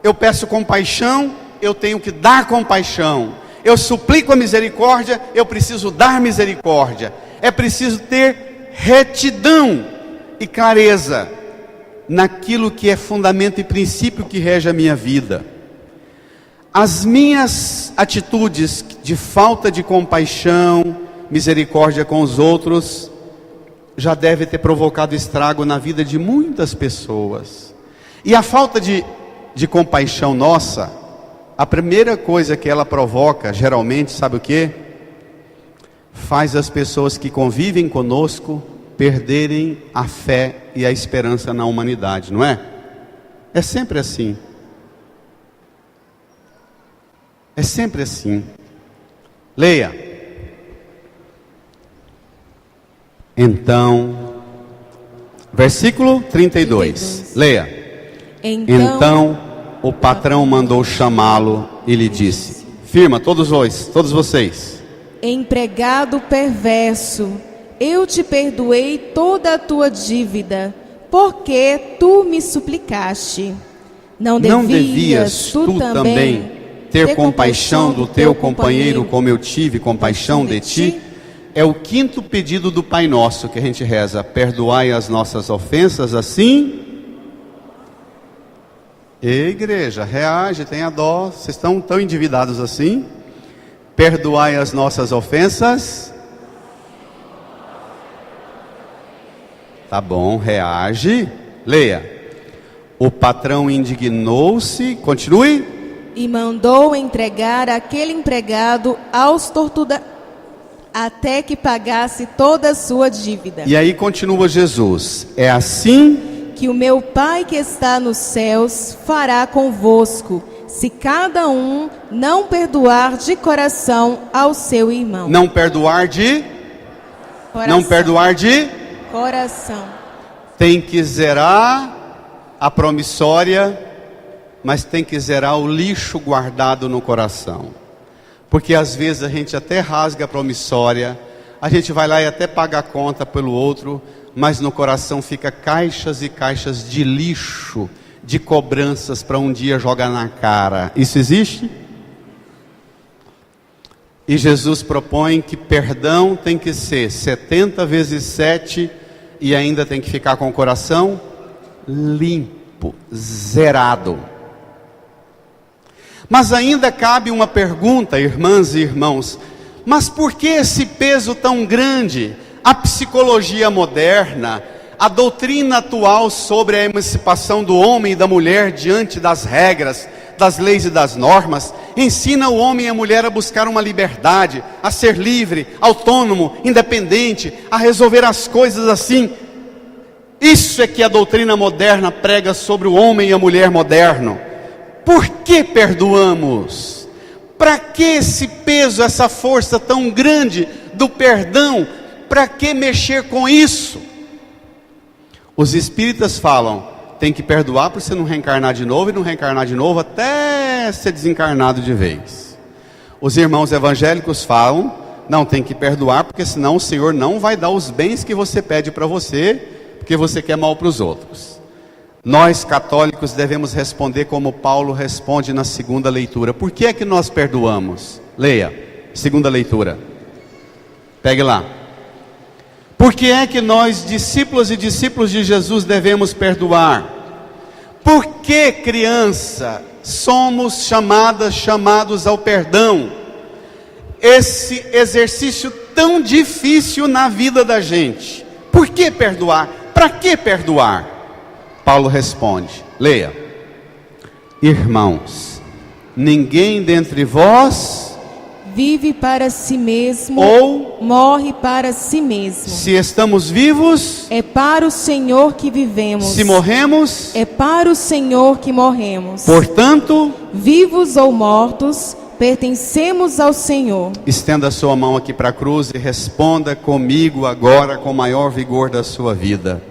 [SPEAKER 2] Eu peço compaixão, eu tenho que dar compaixão. Eu suplico a misericórdia, eu preciso dar misericórdia. É preciso ter retidão e clareza naquilo que é fundamento e princípio que rege a minha vida. As minhas atitudes de falta de compaixão, misericórdia com os outros, já deve ter provocado estrago na vida de muitas pessoas. E a falta de compaixão nossa, a primeira coisa que ela provoca, geralmente, sabe o quê? Faz as pessoas que convivem conosco perderem a fé e a esperança na humanidade, não é? É sempre assim. É sempre assim. Leia. Então, versículo 32. Leia. Então o patrão mandou chamá-lo e lhe disse: firma, todos vocês.
[SPEAKER 3] Empregado perverso, eu te perdoei toda a tua dívida, porque tu me suplicaste. Não devias tu também
[SPEAKER 2] ter compaixão do teu companheiro como eu tive compaixão de ti? É o quinto pedido do Pai Nosso que a gente reza: perdoai as nossas ofensas assim. Ei, igreja, reage, tenha dó. Vocês estão tão endividados assim? Perdoai as nossas ofensas. Tá bom, reage. Leia. O patrão indignou-se, continue.
[SPEAKER 3] E mandou entregar aquele empregado aos torturadores, até que pagasse toda a sua dívida.
[SPEAKER 2] E aí continua Jesus: é assim
[SPEAKER 3] que o meu Pai que está nos céus fará convosco, se cada um não perdoar de coração ao seu irmão.
[SPEAKER 2] Não perdoar de coração. Não perdoar de
[SPEAKER 3] coração.
[SPEAKER 2] Tem que zerar a promissória, mas tem que zerar o lixo guardado no coração. Porque às vezes a gente até rasga a promissória, a gente vai lá e até paga a conta pelo outro, mas no coração fica caixas e caixas de lixo, de cobranças para um dia jogar na cara. Isso existe? E Jesus propõe que perdão tem que ser 70 vezes 7 e ainda tem que ficar com o coração limpo, zerado. Mas ainda cabe uma pergunta, irmãs e irmãos: mas por que esse peso tão grande? A psicologia moderna, a doutrina atual sobre a emancipação do homem e da mulher diante das regras, das leis e das normas, ensina o homem e a mulher a buscar uma liberdade, a ser livre, autônomo, independente, a resolver as coisas assim. Isso é que a doutrina moderna prega sobre o homem e a mulher moderno. Por que perdoamos? Para que esse peso, essa força tão grande do perdão? Para que mexer com isso? Os espíritas falam: tem que perdoar para você não reencarnar de novo, e não reencarnar de novo até ser desencarnado de vez. Os irmãos evangélicos falam: não, tem que perdoar, porque senão o Senhor não vai dar os bens que você pede para você, porque você quer mal para os outros. Nós católicos devemos responder como Paulo responde na segunda leitura. Por que é que nós perdoamos? Leia, segunda leitura. Pegue lá. Por que é que nós, discípulos e discípulos de Jesus, devemos perdoar? Por que, criança, somos chamados ao perdão? Esse exercício tão difícil na vida da gente. Por que perdoar? Para que perdoar? Paulo responde, leia: irmãos, ninguém dentre vós
[SPEAKER 3] vive para si mesmo
[SPEAKER 2] ou
[SPEAKER 3] morre para si mesmo.
[SPEAKER 2] Se estamos vivos,
[SPEAKER 3] é para o Senhor que vivemos.
[SPEAKER 2] Se morremos,
[SPEAKER 3] é para o Senhor que morremos.
[SPEAKER 2] Portanto,
[SPEAKER 3] vivos ou mortos, pertencemos ao Senhor.
[SPEAKER 2] Estenda a sua mão aqui para a cruz e responda comigo agora com o maior vigor da sua vida.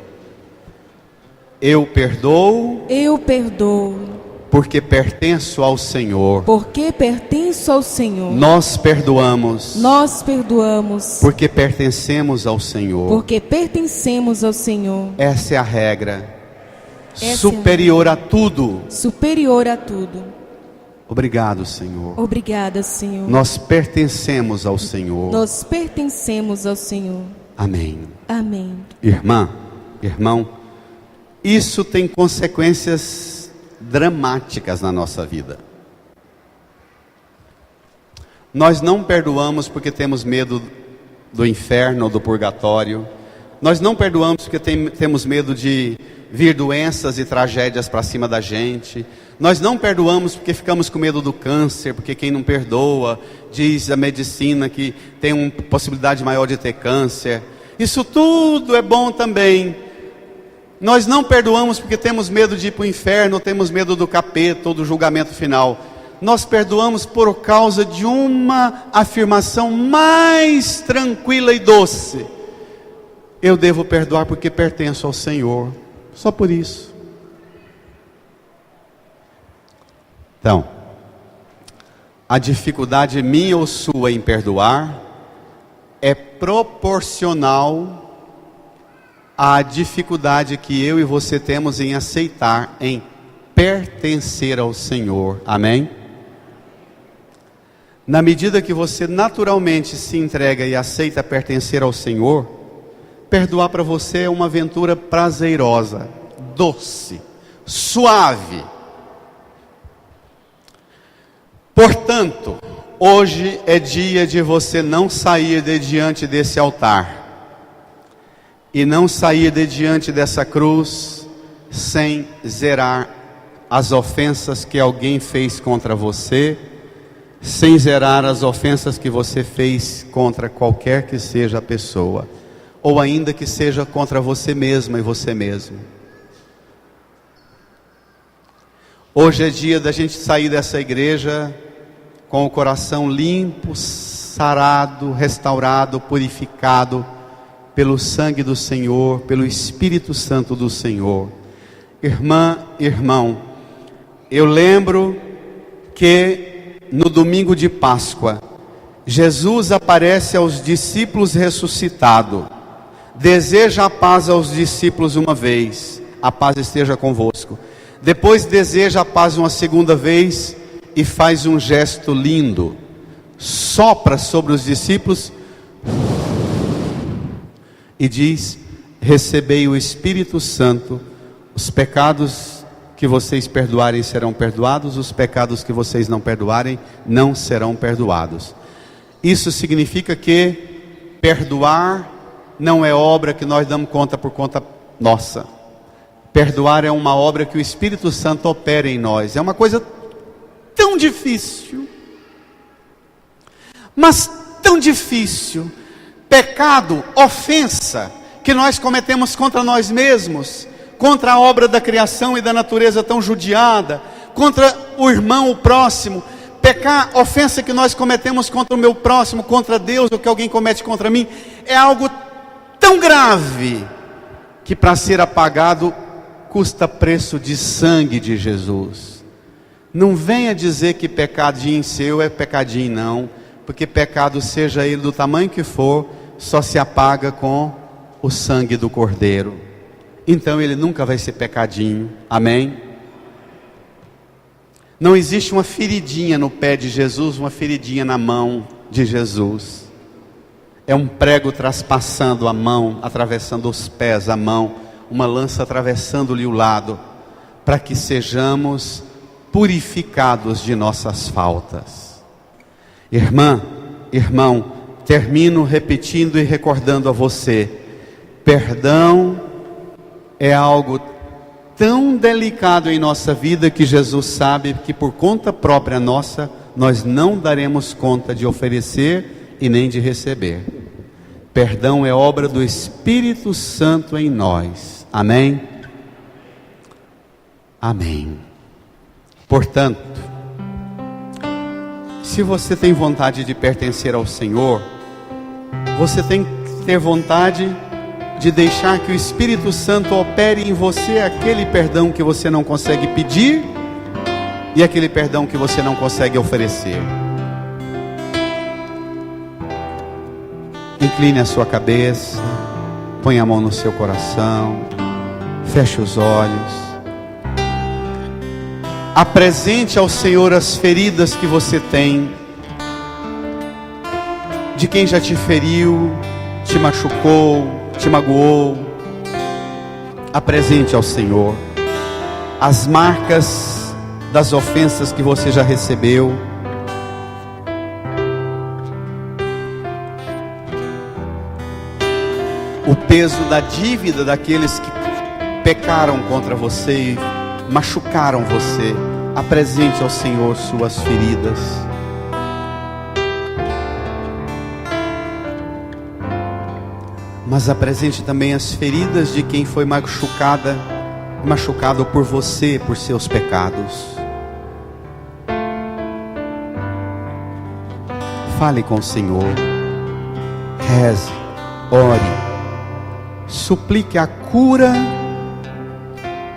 [SPEAKER 2] Eu perdoo.
[SPEAKER 3] Eu perdoo.
[SPEAKER 2] Porque pertenço ao Senhor.
[SPEAKER 3] Porque pertenço ao Senhor.
[SPEAKER 2] Nós perdoamos.
[SPEAKER 3] Nós perdoamos.
[SPEAKER 2] Porque pertencemos ao Senhor.
[SPEAKER 3] Porque pertencemos ao Senhor.
[SPEAKER 2] Essa é a regra. Superior a tudo.
[SPEAKER 3] Superior a tudo.
[SPEAKER 2] Obrigado, Senhor.
[SPEAKER 3] Obrigada, Senhor.
[SPEAKER 2] Nós pertencemos ao Senhor.
[SPEAKER 3] Nós pertencemos ao Senhor.
[SPEAKER 2] Amém.
[SPEAKER 3] Amém.
[SPEAKER 2] Irmã, irmão, isso tem consequências dramáticas na nossa vida. Nós não perdoamos porque temos medo do inferno ou do purgatório. Nós não perdoamos porque temos medo de vir doenças e tragédias para cima da gente. Nós não perdoamos porque ficamos com medo do câncer, porque quem não perdoa, diz a medicina que tem uma possibilidade maior de ter câncer. Isso tudo é bom também. Nós não perdoamos porque temos medo de ir para o inferno, ou temos medo do capeta ou do julgamento final. Nós perdoamos por causa de uma afirmação mais tranquila e doce. Eu devo perdoar porque pertenço ao Senhor. Só por isso. Então, a dificuldade minha ou sua em perdoar é proporcional à dificuldade que eu e você temos em aceitar, em pertencer ao Senhor. Amém? Na medida que você naturalmente se entrega e aceita pertencer ao Senhor, perdoar para você é uma aventura prazerosa, doce, suave. Portanto, hoje é dia de você não sair de diante desse altar e não sair de diante dessa cruz sem zerar as ofensas que alguém fez contra você, sem zerar as ofensas que você fez contra qualquer que seja a pessoa, ou ainda que seja contra você mesma e você mesmo. Hoje é dia da gente sair dessa igreja com o coração limpo, sarado, restaurado, purificado pelo sangue do Senhor, pelo Espírito Santo do Senhor. Irmã, irmão, eu lembro que no domingo de Páscoa, Jesus aparece aos discípulos ressuscitado, deseja a paz aos discípulos uma vez, a paz esteja convosco. Depois deseja a paz uma segunda vez e faz um gesto lindo, sopra sobre os discípulos e diz: recebei o Espírito Santo, os pecados que vocês perdoarem serão perdoados, os pecados que vocês não perdoarem não serão perdoados. Isso significa que perdoar não é obra que nós damos conta por conta nossa. Perdoar é uma obra que o Espírito Santo opera em nós. É uma coisa tão difícil, mas tão difícil. Pecado, ofensa que nós cometemos contra nós mesmos, contra a obra da criação e da natureza tão judiada, contra o irmão, o próximo. Pecar, ofensa que nós cometemos contra o meu próximo, contra Deus, ou que alguém comete contra mim, é algo tão grave que para ser apagado custa preço de sangue de Jesus. Não venha dizer que pecadinho seu é pecadinho, não, porque pecado, seja ele do tamanho que for, só se apaga com o sangue do Cordeiro. então ele nunca vai ser pecadinho. Amém? Não existe uma feridinha no pé de Jesus, uma feridinha na mão de Jesus. É um prego traspassando a mão, atravessando os pés, a mão, uma lança atravessando-lhe o lado, para que sejamos purificados de nossas faltas. Irmã, irmão, termino repetindo e recordando a você: perdão é algo tão delicado em nossa vida que Jesus sabe que por conta própria nossa, nós não daremos conta de oferecer e nem de receber. Perdão é obra do Espírito Santo em nós. Amém? Amém. Portanto, se você tem vontade de pertencer ao Senhor, você tem que ter vontade de deixar que o Espírito Santo opere em você aquele perdão que você não consegue pedir e aquele perdão que você não consegue oferecer. Incline a sua cabeça, põe a mão no seu coração, feche os olhos. Apresente ao Senhor as feridas que você tem, de quem já te feriu, te machucou, te magoou. Apresente ao Senhor as marcas das ofensas que você já recebeu. O peso da dívida daqueles que pecaram contra você e machucaram você. Apresente ao Senhor suas feridas. Mas apresente também as feridas de quem foi machucado por você, por seus pecados. Fale com o Senhor. Reze, ore, suplique a cura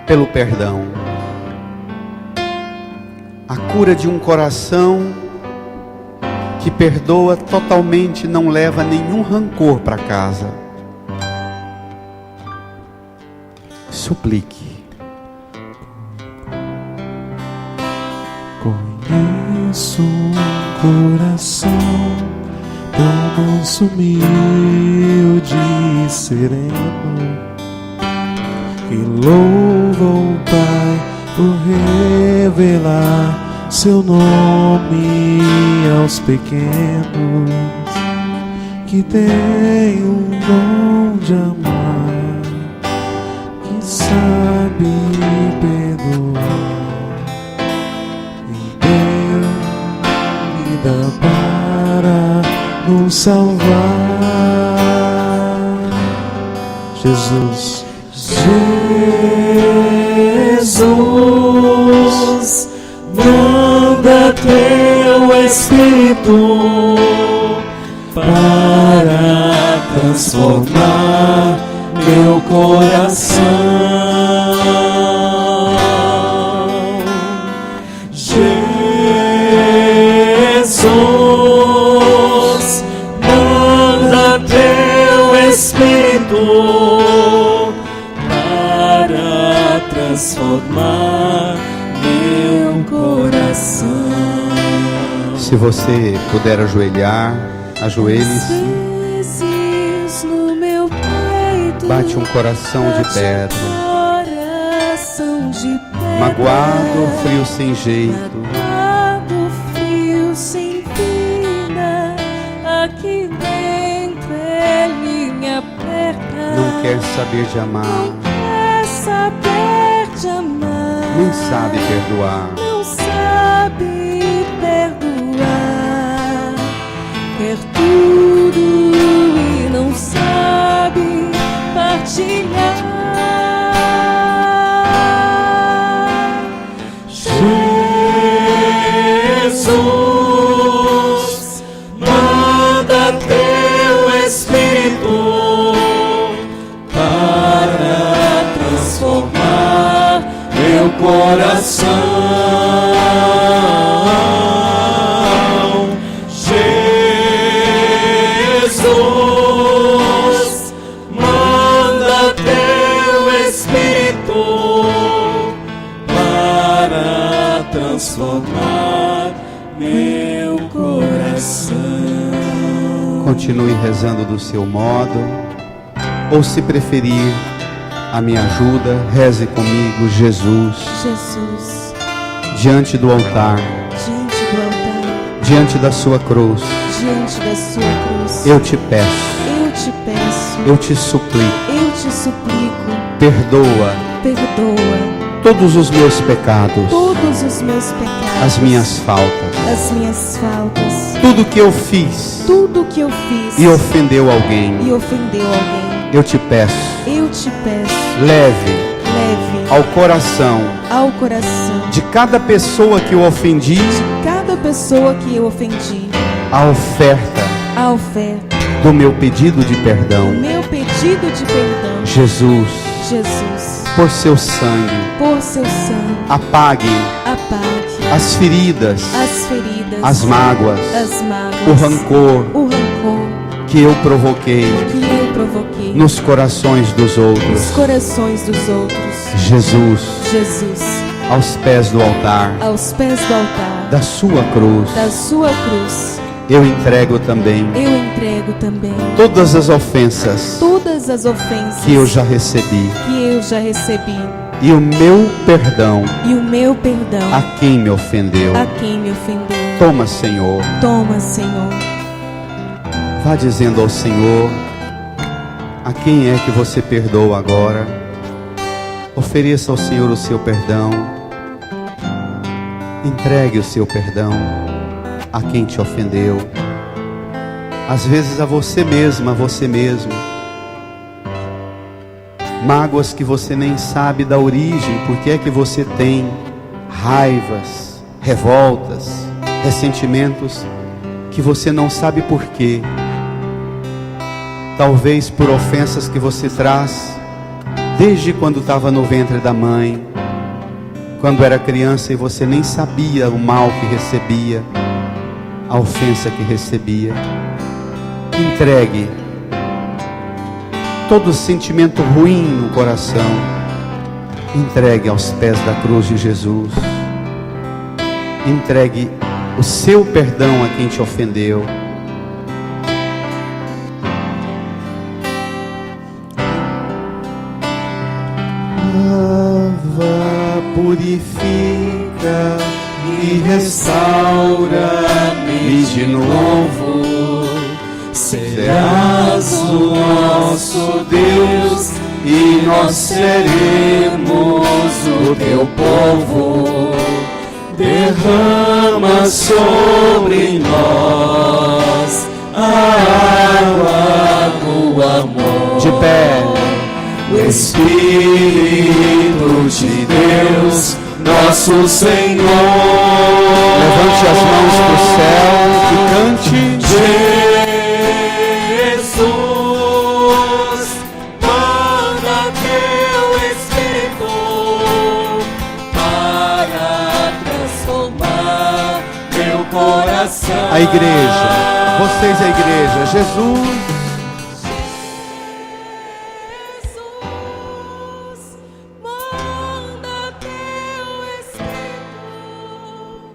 [SPEAKER 2] pelo perdão. A cura de um coração que perdoa totalmente, não leva nenhum rancor para casa. Suplique.
[SPEAKER 1] Conheço um coração tão manso, humilde e sereno, que louva o Pai por revelar seu nome aos pequenos, que tem um dom de amar, que sabe perdoar, e deu vida para nos salvar. Jesus, Jesus, manda teu Espírito para transformar meu coração. Jesus, manda teu Espírito para transformar meu coração.
[SPEAKER 2] Se você puder ajoelhar, ajoelhe-se. Bate um coração de pedra, magoado, frio sem jeito,
[SPEAKER 3] sem vida, aqui dentro ele me aperta.
[SPEAKER 2] não quer saber de amar,
[SPEAKER 3] Não quer saber de amar,
[SPEAKER 2] nem sabe perdoar.
[SPEAKER 3] não sabe perdoar, quer tudo e não sabe partilhar.
[SPEAKER 1] Jesus, manda teu Espírito para transformar meu coração. Jesus, manda teu Espírito transformar meu coração.
[SPEAKER 2] Continue rezando do seu modo, ou se preferir a minha ajuda, reze comigo. Jesus,
[SPEAKER 3] Jesus,
[SPEAKER 2] diante do altar,
[SPEAKER 3] diante do altar,
[SPEAKER 2] diante da sua cruz,
[SPEAKER 3] diante da sua cruz,
[SPEAKER 2] eu te peço,
[SPEAKER 3] eu te peço,
[SPEAKER 2] eu te suplico,
[SPEAKER 3] eu te suplico,
[SPEAKER 2] perdoa
[SPEAKER 3] perdoa
[SPEAKER 2] todos os meus pecados,
[SPEAKER 3] todos os meus pecados,
[SPEAKER 2] as minhas faltas,
[SPEAKER 3] as minhas faltas,
[SPEAKER 2] tudo que eu fiz
[SPEAKER 3] tudo que eu fiz
[SPEAKER 2] e ofendeu alguém.
[SPEAKER 3] e ofendeu alguém.
[SPEAKER 2] Eu te peço,
[SPEAKER 3] Eu te peço,
[SPEAKER 2] leve
[SPEAKER 3] leve
[SPEAKER 2] ao coração
[SPEAKER 3] ao coração
[SPEAKER 2] de cada pessoa que eu ofendi
[SPEAKER 3] cada pessoa que eu ofendi
[SPEAKER 2] a oferta
[SPEAKER 3] a oferta,
[SPEAKER 2] do meu pedido de perdão.
[SPEAKER 3] meu pedido de perdão.
[SPEAKER 2] Jesus,
[SPEAKER 3] Jesus,
[SPEAKER 2] por seu sangue,
[SPEAKER 3] por seu sangue,
[SPEAKER 2] apague
[SPEAKER 3] apague
[SPEAKER 2] as feridas,
[SPEAKER 3] as feridas,
[SPEAKER 2] as mágoas,
[SPEAKER 3] as mágoas,
[SPEAKER 2] o rancor
[SPEAKER 3] o rancor
[SPEAKER 2] que eu provoquei
[SPEAKER 3] que eu provoquei
[SPEAKER 2] nos corações dos
[SPEAKER 3] nos
[SPEAKER 2] outros.
[SPEAKER 3] corações dos outros.
[SPEAKER 2] Jesus,
[SPEAKER 3] Jesus,
[SPEAKER 2] aos pés do altar
[SPEAKER 3] aos pés do altar
[SPEAKER 2] da sua cruz,
[SPEAKER 3] da sua cruz,
[SPEAKER 2] eu entrego também
[SPEAKER 3] eu entrego também
[SPEAKER 2] todas as ofensas
[SPEAKER 3] todas as ofensas
[SPEAKER 2] que eu já recebi
[SPEAKER 3] e
[SPEAKER 2] o meu perdão
[SPEAKER 3] o meu perdão
[SPEAKER 2] a quem me ofendeu.
[SPEAKER 3] a quem me ofendeu.
[SPEAKER 2] Toma, Senhor.
[SPEAKER 3] Toma, Senhor.
[SPEAKER 2] Vá dizendo ao Senhor a quem é que você perdoa agora. Ofereça ao Senhor o seu perdão. Entregue o seu perdão a quem te ofendeu. Às vezes a você mesma, a você mesmo. Mágoas que você nem sabe da origem, porque é que você tem raivas, revoltas, ressentimentos que você não sabe por quê. Talvez por ofensas que você traz desde quando estava no ventre da mãe, quando era criança e você nem sabia o mal que recebia, a ofensa que recebia. Entregue todo sentimento ruim no coração, entregue aos pés da cruz de Jesus. Entregue o seu perdão a quem te ofendeu. Lava, purifica e restaura-me de novo.
[SPEAKER 1] Serás o nosso Deus e nós seremos o teu povo. Derrama sobre nós a água do amor.
[SPEAKER 2] De pé,
[SPEAKER 1] O Espírito de Deus, nosso Senhor.
[SPEAKER 2] levante as mãos para o céu e cante.
[SPEAKER 1] Jesus, manda teu Espírito para transformar meu coração.
[SPEAKER 2] A igreja, vocês a igreja, Jesus.
[SPEAKER 3] Jesus, manda teu Espírito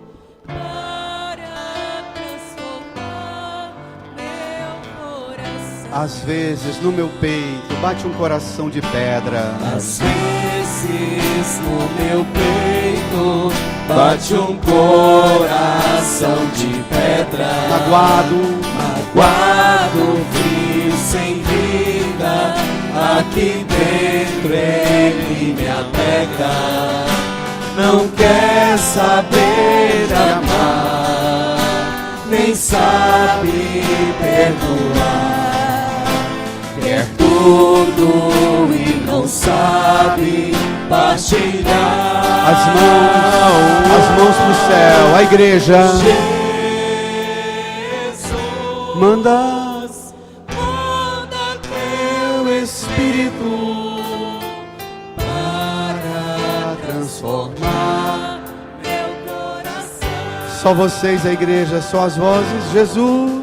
[SPEAKER 3] para transformar meu coração.
[SPEAKER 2] Às vezes no meu peito bate um coração de pedra.
[SPEAKER 1] Às vezes no meu peito bate um coração de pedra.
[SPEAKER 2] Magoado,
[SPEAKER 1] Magoado, frio, sem vida, aqui dentro ele me apega. Não quer saber amar, nem sabe perdoar. Quer tudo e não sabe partilhar.
[SPEAKER 2] as mãos pro céu, a igreja.
[SPEAKER 1] Jesus,
[SPEAKER 2] Manda
[SPEAKER 1] manda teu Espírito para transformar meu coração.
[SPEAKER 2] só vocês a igreja, só as vozes. Jesus.